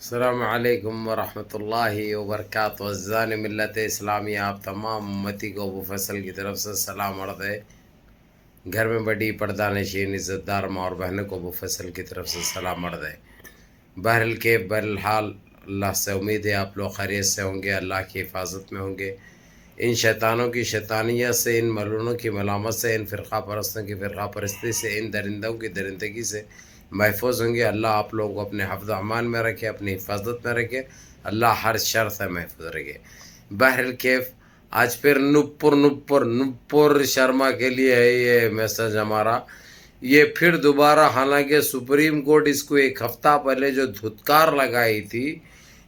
السلام علیکم ورحمۃ اللہ وبرکاتہ۔ عزیزان ملت اسلامیہ، آپ تمام امتی کو ابو فیصل کی طرف سے سلام عرض ہے۔ گھر میں بڑی پردہ نشین عزت دار ماں اور بہنوں کو ابو فیصل کی طرف سے سلام عرض ہے۔ بہرحال اللہ سے امید ہے آپ لوگ خیریت سے ہوں گے، اللہ کی حفاظت میں ہوں گے، ان شیطانوں کی شیطانیت سے، ان ملعونوں کی ملامت سے، ان فرقہ پرستوں کی فرقہ پرستی سے، ان درندوں کی درندگی سے محفوظ ہوں گے۔ اللہ آپ لوگوں کو اپنے حفظ و امان میں رکھے، اپنی حفاظت میں رکھے، اللہ ہر شر سے محفوظ رکھے۔ بہرکیف آج پھر نپور شرما کے لیے ہے یہ میسج ہمارا، یہ پھر دوبارہ، حالانکہ سپریم کورٹ اس کو ایک ہفتہ پہلے جو دھتکار لگائی تھی،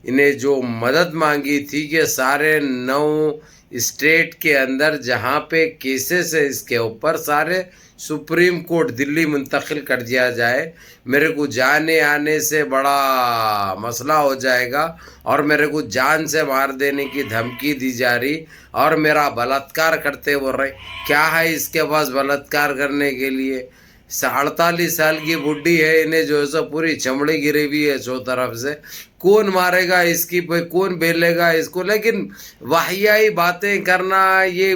انہیں جو مدد مانگی تھی کہ سارے 9 اسٹیٹ کے اندر جہاں پہ کیسز ہے اس کے اوپر سارے سپریم کورٹ دلی منتقل کر دیا جائے، میرے کو جانے آنے سے بڑا مسئلہ ہو جائے گا اور میرے کو جان سے مار دینے کی دھمکی دی جا رہی، اور میرا بلاత్కాر کرتے بول رہے۔ کیا ہے اس کے پاس بلاత్కాر کرنے کے لیے؟ 48 سال کی بڈھی ہے، انہیں جو ہے پوری چمڑی گری ہوئی ہے چو طرف سے، کون مارے گا اس کی، کون بیلے گا اس کو؟ لیکن واہیائی باتیں کرنا، یہ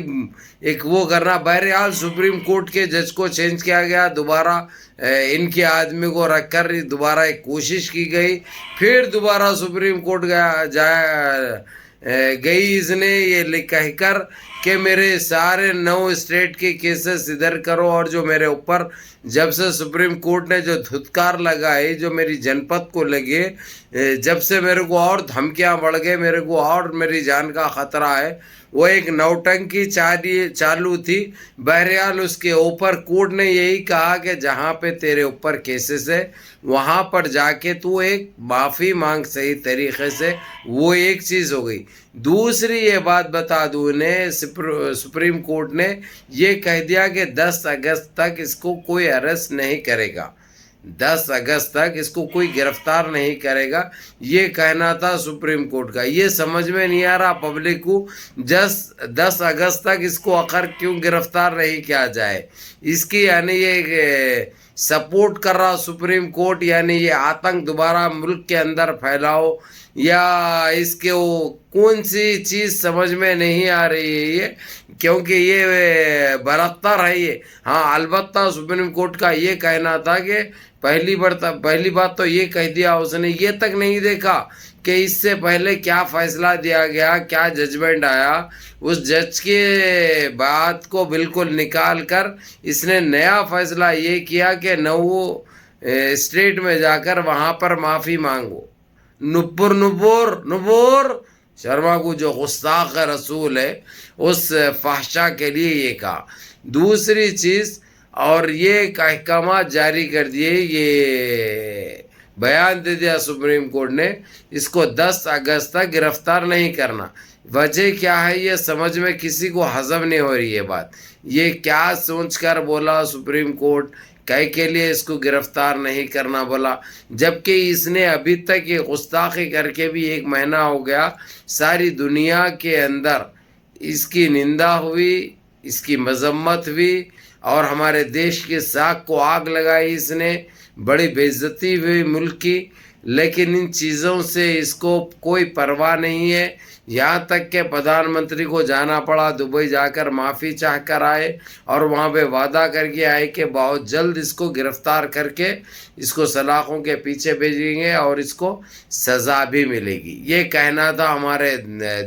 ایک وہ کرنا۔ بہرحال سپریم کورٹ کے جج کو چینج کیا گیا، دوبارہ ان کے آدمی کو رکھ کر دوبارہ ایک کوشش کی گئی، پھر دوبارہ سپریم کورٹ گئی اس نے یہ کہہ کر کہ میرے سارے 9 اسٹیٹ کے کیسز ادھر کرو، اور جو میرے اوپر جب سے سپریم کورٹ نے جو دھتکار لگائی، جو میری جنپد کو لگے، جب سے میرے کو اور دھمکیاں بڑھ گئے، میرے کو اور میری جان کا خطرہ ہے، وہ ایک نوٹنکی چالو تھی۔ بہرحال اس کے اوپر کورٹ نے یہی کہا کہ جہاں پہ تیرے اوپر کیسز ہے وہاں پر جا کے تو ایک معافی مانگ صحیح طریقے سے، وہ ایک چیز ہو گئی۔ دوسری یہ بات بتا دوں انہیں، سپریم کورٹ نے یہ کہہ دیا کہ 10 اگست تک اس کو کوئی اریسٹ نہیں کرے گا، 10 اگست تک اس کو کوئی گرفتار نہیں کرے گا، یہ کہنا تھا سپریم کورٹ کا۔ یہ سمجھ میں نہیں آ رہا پبلک کو، 10 اگست تک اس کو آخر کیوں گرفتار نہیں کیا جائے؟ اس کی یعنی یہ سپورٹ کر رہا سپریم کورٹ، یعنی یہ آتنک دوبارہ ملک کے اندر پھیلاؤ، یا اس کے وہ کون سی چیز سمجھ میں نہیں آ رہی ہے یہ، کیونکہ یہ برتر ہے یہ۔ ہاں البتہ سپریم کورٹ کا یہ کہنا تھا کہ پہلی بات تو یہ کہہ دیا اس نے، یہ تک نہیں دیکھا کہ اس سے پہلے کیا فیصلہ دیا گیا، کیا ججمنٹ آیا، اس جج کے بات کو بالکل نکال کر اس نے نیا فیصلہ یہ کیا کہ 9 اسٹیٹ میں جا کر وہاں پر معافی مانگو۔ نپور شرما کو جو گستاخ رسول ہے، اس فحشا کے لیے یہ کہا۔ دوسری چیز، اور یہ احکامات جاری کر دیے، یہ بیان دے دیا سپریم کورٹ نے، اس کو 10 اگست تک گرفتار نہیں کرنا۔ وجہ کیا ہے یہ سمجھ میں کسی کو ہضم نہیں ہو رہی ہے بات، یہ کیا سوچ کر بولا سپریم کورٹ کے لیے اس کو گرفتار نہیں کرنا بولا، جبکہ اس نے ابھی تک یہ گستاخی کر کے بھی 1 مہینہ ہو گیا، ساری دنیا کے اندر اس کی نندا ہوئی، اس کی مذمت ہوئی، اور ہمارے دیش کی ساکھ کو آگ لگائی اس نے، بڑی بے عزتی ہوئی ملک کی، لیکن ان چیزوں سے اس کو کوئی پرواہ نہیں ہے۔ یہاں تک کہ پردھان منتری کو جانا پڑا، دبئی جا کر معافی چاہ کر آئے، اور وہاں پہ وعدہ کر کے آئے کہ بہت جلد اس کو گرفتار کر کے اس کو سلاخوں کے پیچھے بھیجیں گے اور اس کو سزا بھی ملے گی۔ یہ کہنا تھا ہمارے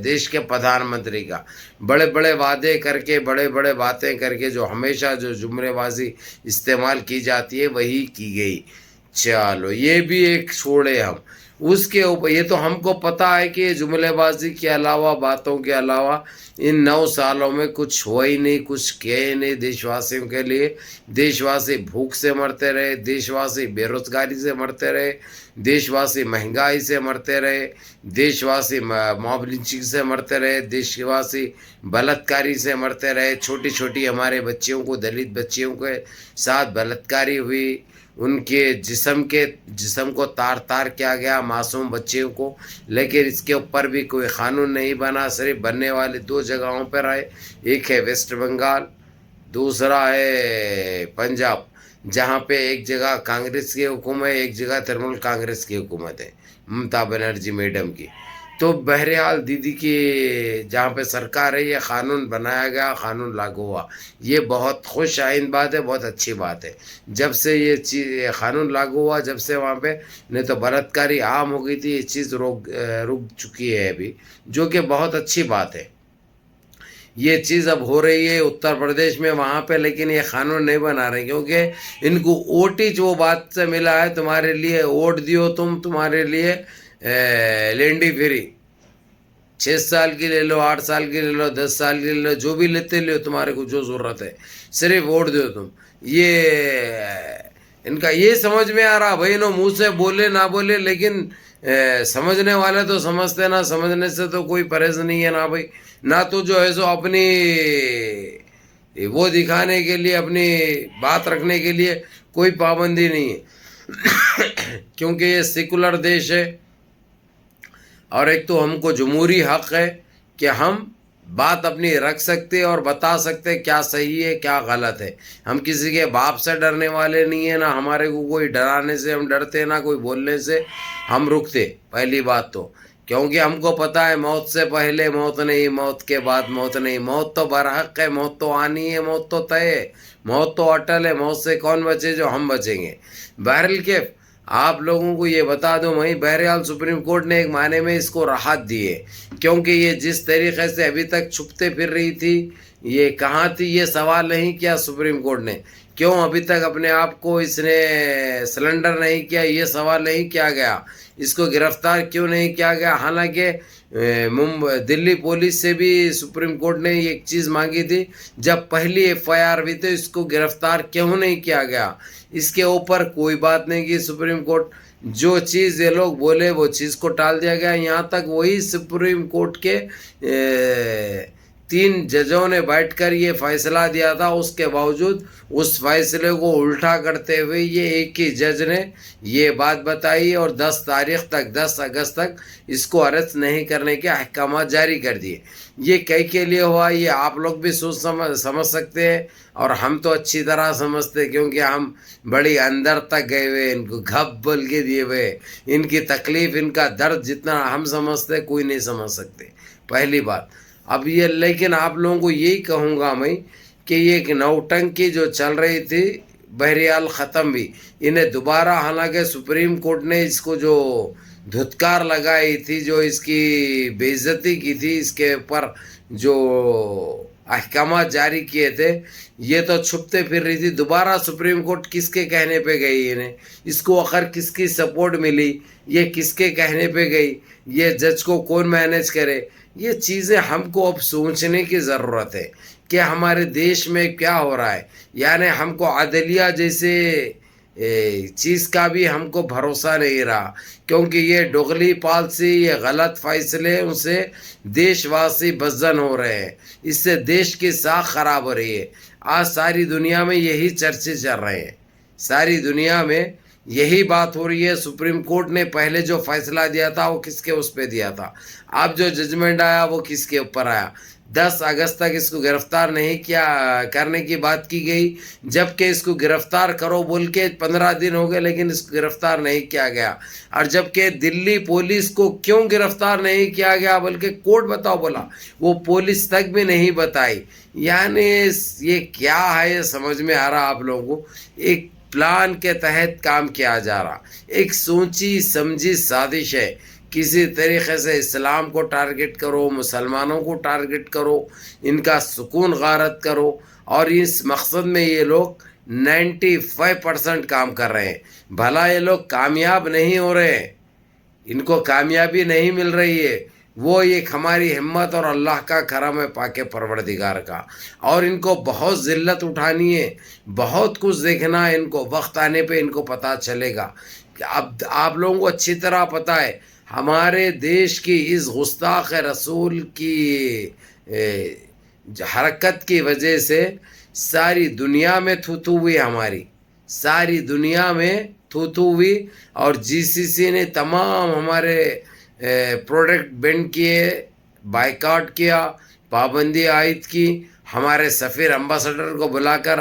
دیش کے پردھان منتری کا، بڑے بڑے وعدے کر کے، بڑے بڑے باتیں کر کے، جو ہمیشہ جو جملے بازی استعمال کی جاتی ہے وہی کی گئی۔ چلو یہ بھی ایک چھوڑے ہم اس کے اوپر، یہ تو ہم کو پتہ ہے کہ یہ جملے بازی کے علاوہ، باتوں کے علاوہ ان 9 سالوں میں کچھ ہوا ہی نہیں، کچھ کیا ہی نہیں دیش واسیوں کے لیے۔ دیش واسی بھوک سے مرتے رہے، دیش واسی بے روزگاری سے مرتے رہے، دیش واسی مہنگائی سے مرتے رہے، دیش واسی موب لنچنگ سے مرتے رہے، دیش واسی بلاత్కాری سے مرتے رہے، چھوٹی چھوٹی ہمارے بچیوں کو، دلت بچیوں کے ساتھ بلاత్కాری ہوئی، ان کے جسم کو تار تار کیا گیا، معصوم بچیوں کو، لیکن اس کے اوپر بھی کوئی قانون نہیں بنا۔ صرف بننے والے 2 جگہوں پر ہے، ایک ہے ویسٹ بنگال، دوسرا ہے پنجاب۔ جہاں پہ ایک جگہ کانگریس کی حکومت ہے، ایک جگہ ترنمول کانگریس کی حکومت ہے، ممتا بنرجی میڈم کی. تو بہرحال دیدی کی جہاں پہ سرکار ہے، یہ قانون بنایا گیا، قانون لاگو ہوا. یہ بہت خوش آئند بات ہے، بہت اچھی بات ہے. جب سے یہ چیز قانون لاگو ہوا، جب سے وہاں پہ نہیں تو بلاتکاری عام ہو گئی تھی، یہ چیز رک چکی ہے ابھی، جو کہ بہت اچھی بات ہے. یہ چیز اب ہو رہی ہے اتر پردیش میں وہاں پہ، لیکن یہ قانون نہیں بنا رہے کیونکہ ان کو ووٹ ہی وہ بات سے ملا ہے، تمہارے لیے ووٹ دیو، تمہارے لیے لینڈی فری 6 سال کی لے لو، 8 سال کی لے لو، 10 سال کی لے لو، جو بھی لیتے لو، تمہارے کو جو ضرورت ہے صرف ووٹ دو تم. یہ ان کا یہ سمجھ میں آ رہا بھائی، نو منہ سے بولے نہ بولے، لیکن سمجھنے والے تو سمجھتے، نہ سمجھنے سے تو کوئی پرہیز نہیں ہے نا بھائی. نہ تو جو ہے سو اپنی وہ دکھانے کے لیے، اپنی بات رکھنے کے لیے کوئی پابندی نہیں ہے کیونکہ یہ سیکولر دیش ہے، اور ایک تو ہم کو جمہوری حق ہے کہ ہم بات اپنی رکھ سکتے اور بتا سکتے کیا صحیح ہے کیا غلط ہے. ہم کسی کے باپ سے ڈرنے والے نہیں ہیں، نہ ہمارے کو کوئی ڈرانے سے ہم ڈرتے، نہ کوئی بولنے سے ہم رکتے. پہلی بات تو کیونکہ ہم کو پتہ ہے موت سے پہلے موت نہیں، موت کے بعد موت نہیں. موت تو برحق ہے، موت تو آنی ہے، موت تو طے ہے، موت تو اٹل ہے. موت سے کون بچے؟ جو ہم بچیں گے. بہرحال کے آپ لوگوں کو یہ بتا دوں میں، بہرحال سپریم کورٹ نے ایک معنی میں اس کو راحت دی ہے، کیونکہ یہ جس طریقے سے ابھی تک چھپتے پھر رہی تھی، یہ کہاں تھی یہ سوال نہیں کیا سپریم کورٹ نے. کیوں ابھی تک اپنے آپ کو اس نے سلنڈر نہیں کیا، یہ سوال نہیں کیا گیا. اس کو گرفتار کیوں نہیں کیا گیا؟ حالانکہ دلی پولیس سے بھی سپریم کورٹ نے ایک چیز مانگی تھی، جب پہلی FIR ہوئی تو اس کو گرفتار کیوں نہیں کیا گیا. اس کے اوپر کوئی بات نہیں کی سپریم کورٹ. جو چیز یہ لوگ بولے وہ چیز کو ٹال دیا گیا. یہاں تک وہی سپریم کورٹ کے 3 ججوں نے بیٹھ کر یہ فیصلہ دیا تھا، اس کے باوجود اس فیصلے کو الٹا کرتے ہوئے یہ ایک ہی جج نے یہ بات بتائی اور 10 تاریخ تک، 10 اگست تک اس کو ارسٹ نہیں کرنے کے احکامات جاری کر دیے. یہ کئی کے لیے ہوا، یہ آپ لوگ بھی سمجھ سکتے ہیں، اور ہم تو اچھی طرح سمجھتے کیونکہ ہم بڑی اندر تک گئے ہوئے، ان کو گھپ بول کے دیے ہوئے. ان کی تکلیف، ان کا درد جتنا ہم سمجھتے کوئی نہیں سمجھ سکتے. پہلی بات. اب یہ لیکن آپ لوگوں کو یہی کہوں گا میں کہ یہ نوٹنکی جو چل رہی تھی بہرحال ختم بھی. انہیں دوبارہ، حالانکہ سپریم کورٹ نے اس کو جو دھتکار لگائی تھی، جو اس کی بے عزتی کی تھی، اس کے اوپر جو احکامات جاری کیے تھے، یہ تو چھپتے پھر رہی تھی. دوبارہ سپریم کورٹ کس کے کہنے پہ گئی؟ انہیں اس کو آخر کس کی سپورٹ ملی؟ یہ کس کے کہنے پہ گئی؟ یہ جج کو کون مینیج کرے؟ یہ چیزیں ہم کو اب سوچنے کی ضرورت ہے کہ ہمارے دیش میں کیا ہو رہا ہے. یعنی ہم کو عدلیہ جیسے چیز کا بھی ہم کو بھروسہ نہیں رہا، کیونکہ یہ ڈوغلی پالسی، یہ غلط فیصلے، ان سے دیش واسی بزن ہو رہے ہیں. اس سے دیش کی ساکھ خراب ہو رہی ہے. آج ساری دنیا میں یہی چرچے چل رہے ہیں، ساری دنیا میں یہی بات ہو رہی ہے. سپریم کورٹ نے پہلے جو فیصلہ دیا تھا وہ کس کے اس پہ دیا تھا؟ اب جو ججمنٹ آیا وہ کس کے اوپر آیا؟ 10 اگست تک اس کو گرفتار نہیں کیا کرنے کی بات کی گئی، جبکہ اس کو گرفتار کرو بول کے 15 دن ہو گئے، لیکن اس کو گرفتار نہیں کیا گیا. اور جبکہ دلی پولیس کو کیوں گرفتار نہیں کیا گیا بلکہ کورٹ بتاؤ بولا، وہ پولیس تک بھی نہیں بتائی. یعنی یہ کیا ہے؟ یہ سمجھ میں آ رہا آپ لوگوں کو؟ ایک پلان کے تحت کام کیا جا رہا، ایک سوچی سمجھی سازش ہے. کسی طریقے سے اسلام کو ٹارگٹ کرو، مسلمانوں کو ٹارگٹ کرو، ان کا سکون غارت کرو، اور اس مقصد میں یہ لوگ 95% کام کر رہے ہیں. بھلا یہ لوگ کامیاب نہیں ہو رہے ہیں، ان کو کامیابی نہیں مل رہی ہے. وہ ایک ہماری ہمت اور اللہ کا کرم ہے، پاک پروردگار کا. اور ان کو بہت ذلت اٹھانی ہے، بہت کچھ دیکھنا ہے ان کو. وقت آنے پہ ان کو پتہ چلے گا. اب آپ لوگوں کو اچھی طرح پتہ ہے ہمارے دیش کی اس گستاخ رسول کی حرکت کی وجہ سے ساری دنیا میں تھوتھو ہوئی، ہماری ساری دنیا میں تھوتھو ہوئی. اور GCC نے تمام ہمارے پروڈکٹ بینڈ کیے، بائیکاٹ کیا، پابندی عائد کی. ہمارے سفیر امبیسڈر کو بلا کر